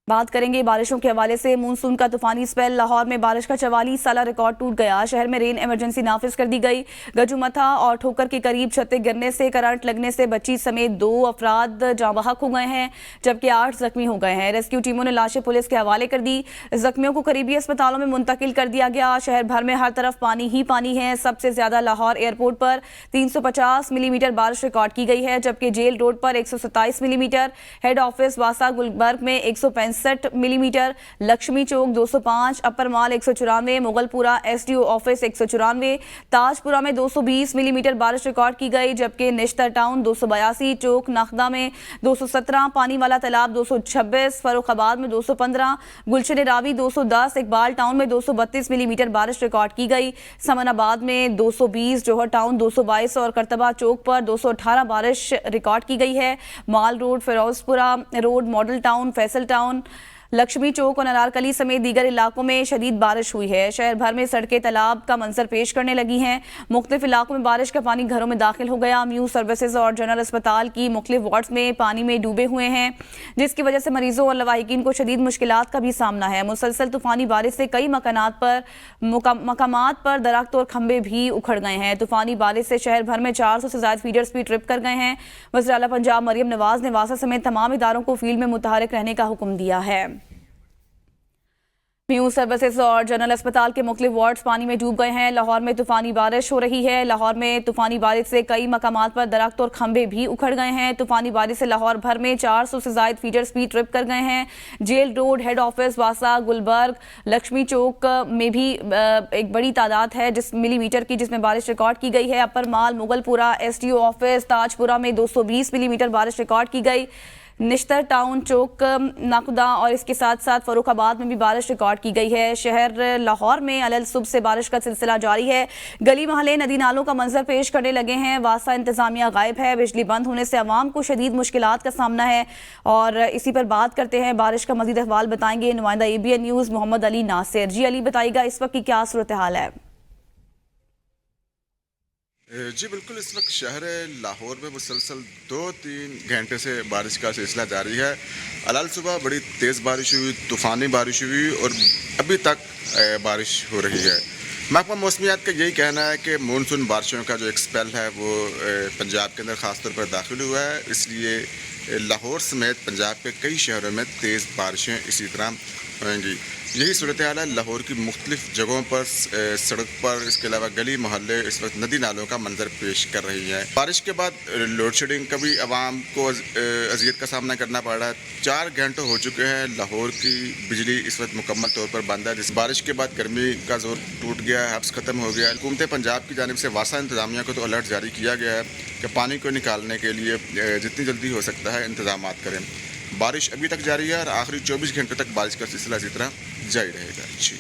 बात करेंगे बारिशों के हवाले से। मानसून का तूफानी स्पेल, लाहौर में बारिश का 44 साला रिकॉर्ड टूट गया। शहर में रेन इमरजेंसी नाफिज कर दी गई। गजुमथा और ठोकर के करीब छतें गिरने से, करंट लगने से बच्ची समेत 2 अफराद जाँ बहक हो गए हैं, जबकि 8 जख्मी हो गए हैं। रेस्क्यू टीमों ने लाशें पुलिस के हवाले कर दी। जख्मियों को करीबी अस्पतालों में मुंतकिल कर दिया गया। शहर भर में हर तरफ पानी ही पानी है। सबसे ज्यादा लाहौर एयरपोर्ट पर 350 मिलीमीटर बारिश रिकॉर्ड की गई है, जबकि जेल रोड पर 127 मिलीमीटर, हेड ऑफिस वासा गुलबर्ग में 165 मिलीमीटर, लक्ष्मी चौक 205, अपर माल 194, मुगलपुरा एसडीओ ऑफिस 194, ताजपुरा में 220 मिलीमीटर बारिश रिकॉर्ड की गई, जबकि निश्तर टाउन 282, चौक नाखदा में 217, पानी वाला तालाब 226, फर्रुखाबाद में 215, गुलशन रावी 210, इकबाल टाउन में 232 मिलीमीटर बारिश रिकॉर्ड की गई, समनाबाद में 220, जौहर टाउन 222 और करतबा चौक पर 218 बारिश रिकॉर्ड की गई है। Mall Road, Ferozepura Road, Model Town, Faisal Town, Lakshmi Chowk और अनारकली समेत दीगर इलाकों में शदीद बारिश हुई है। शहर भर में सड़कें तालाब का मंजर पेश करने लगी हैं। मुख्तलिफ इलाकों में बारिश का पानी घरों में दाखिल हो गया। म्यूज सर्विसेज और जनरल अस्पताल की मुख्तलिफ वार्ड्स में पानी में डूबे हुए हैं, जिसकी वजह से मरीजों और लवाहिकीन को शदीद मुश्किलात का भी सामना है। मुसलसल तूफानी बारिश से कई मकामात पर दरख्त और खंबे भी उखड़ गए हैं। तूफानी बारिश से शहर भर में 400 से ज्यादा फीडर्स भी ट्रिप कर गए हैं। वज़ीर आला पंजाब मरियम नवाज ने वासा समेत तमाम इदारों को फील्ड में मुतहरिक रहने का हुक्म दिया है। म्यूज सर्विसेज और जनरल अस्पताल के मुख्तलिफ वार्ड्स पानी में डूब गए हैं। लाहौर में तूफानी बारिश हो रही है। लाहौर में तूफानी बारिश से कई मकामात पर दरख्त और खंबे भी उखड़ गए हैं। तूफानी बारिश से लाहौर भर में 400 से ज्यादा फीडर्स भी ट्रिप कर गए हैं। जेल रोड, हेड ऑफिस वासा गुलबर्ग, लक्ष्मी चौक में भी एक बड़ी तादाद है जिस मिलीमीटर की जिसमें बारिश रिकॉर्ड की गई है। अपर माल, मुगलपुरा एसडीओ ऑफिस, ताजपुरा में 220 मिलीमीटर बारिश रिकॉर्ड की गई। निश्तर टाउन, चौक नाखदा और इसके साथ साथ फर्रुखाबाद में भी बारिश रिकॉर्ड की गई है। शहर लाहौर में अलल सुबह से बारिश का सिलसिला जारी है। गली महल्ले नदी नालों का मंजर पेश करने लगे हैं। वासा इंतजामिया गायब है। बिजली बंद होने से अवाम को शदीद मुश्किलात का सामना है। और इसी पर बात करते हैं, बारिश का मजीद अहवाल बताएंगे नुमाइंदा ABN न्यूज़ मोहम्मद अली नासिर। जी अली, बताइएगा इस वक्त की क्या सूरत हाल है? जी बिल्कुल, इस वक्त शहर लाहौर में मुसलसल 2-3 घंटे से बारिश का सिलसिला जारी है। अलाल सुबह बड़ी तेज़ बारिश हुई, तूफ़ानी बारिश हुई और अभी तक बारिश हो रही है। महकमा मौसमियात का यही कहना है कि मानसून बारिशों का जो एक स्पेल है वो पंजाब के अंदर ख़ास तौर पर दाखिल हुआ है, इसलिए लाहौर समेत पंजाब के कई शहरों में तेज़ बारिशें इसी तरह होंगी। यही सूरत हाल है लाहौर की मुख्तलिफ जगहों पर, सड़क पर, इसके अलावा गली मोहल्ले इस वक्त नदी नालों का मंजर पेश कर रही है। बारिश के बाद लोड शेडिंग का भी आवाम को अजियत का सामना करना पड़ रहा है। 4 घंटे हो चुके हैं लाहौर की बिजली इस वक्त मुकम्मल तौर पर बंद है। जिस बारिश के बाद गर्मी का जोर टूट गया है, हब्स ख़त्म हो गया है। हुकूमत पंजाब की जानिब से वासा इंतजामिया को तो अलर्ट जारी किया गया है कि पानी को निकालने के लिए जितनी जल्दी हो सकता है इंतजाम करें। बारिश अभी तक जारी है और आखिरी 24 घंटे तक बारिश का सिलसिला इसी तरह जारी रहेगा। जी।